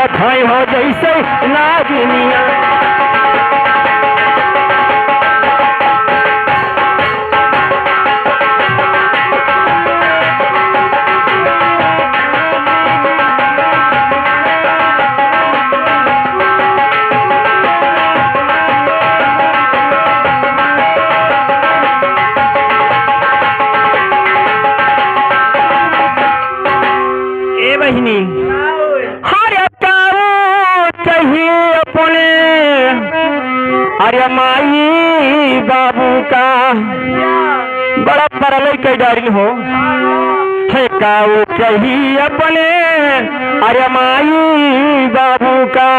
खाई हो जैसे नागिनिया। अरे माई बाबू का बड़ा परल के डारी हो है काऊ कही अपने। अरे माई बाबू का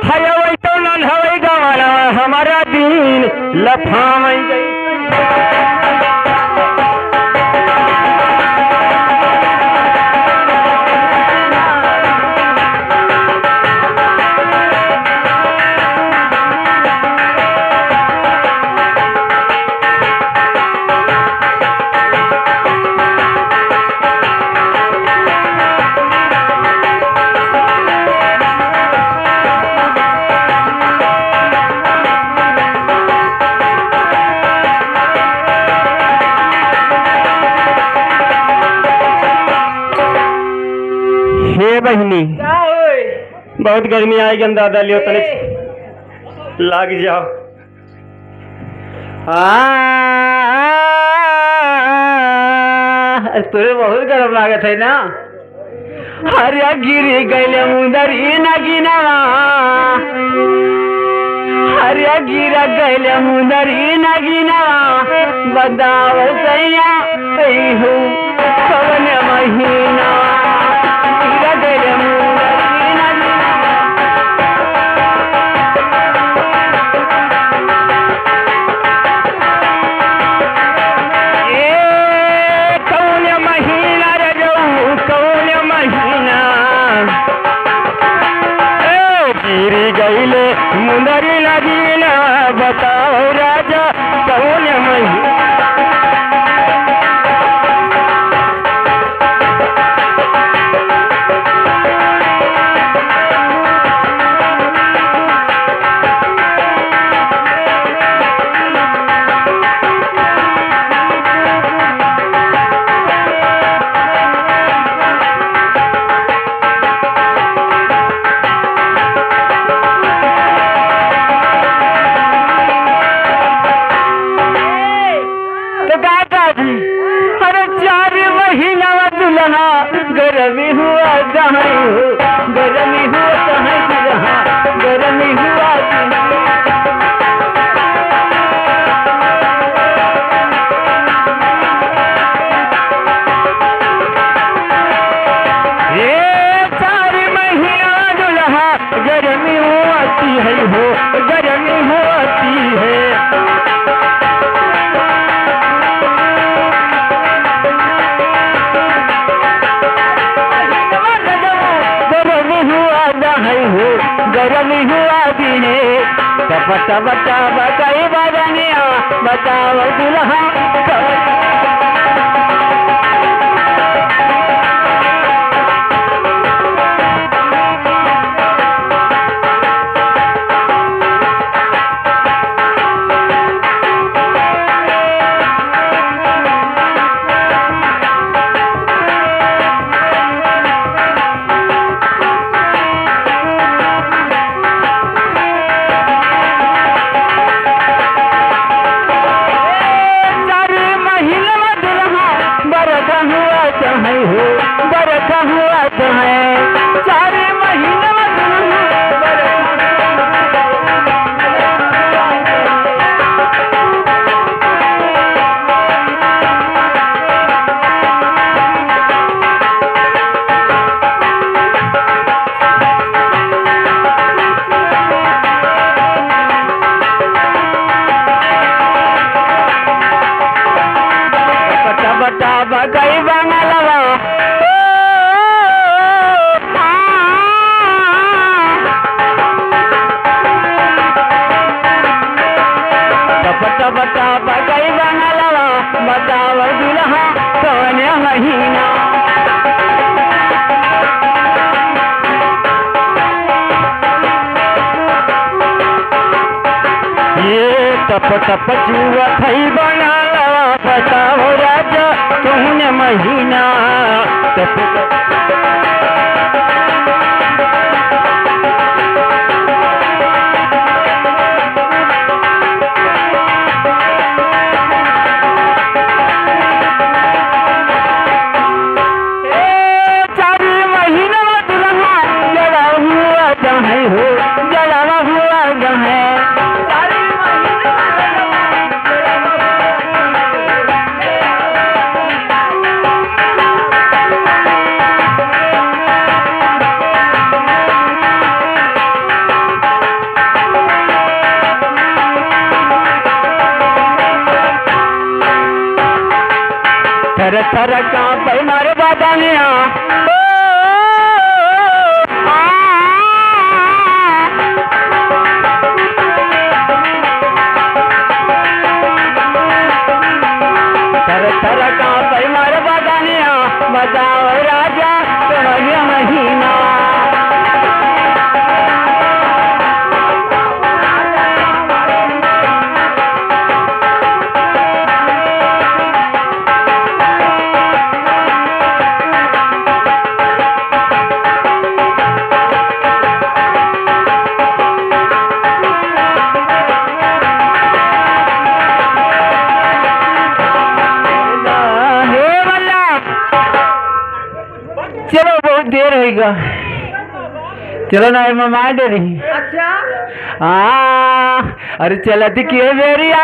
है वही तो नन हवई गवाना हमारा दिन लफाम गई। बहनी बहुत गर्मी आएगी अंदाजा लियो तने लाग जाओ। तुरे बहुत गर्म लागत है ना। हरिया गिरी गैले मुंदरी नगिनवा। हरिया गिरा गैले मुंदरी नगिनवा। बताओ सैया हो कौन महीना मुंदरी लगी ना। बताओ राजा कौन महीना। गरमी हुआ जहाँ गरमी हुआ जहाँ गरमी हुआ ये 4 महीना दुल्हा गरमी होती है हो गरमी होती है। गरमी हुआ दिने बता बता बताई बानिया। बताओ दुल्हा बरखा हुआ तो है 4 महीने बटा बटा बगई बंगलवा। बटा बटा बगई बंगलवा। बताओ दुल्हा कौन महीना। टप टप चुआ थई बना लवा बताओ राजा कौन महीना टप टप थर थर कांपे मारे बादानिया थर थर कांपे मारे बादानिया बताओ राजा कौन महीना चलो बहुत देर होगा चलो ना ममा डरी अच्छा अरे चलत क्यों बेरिया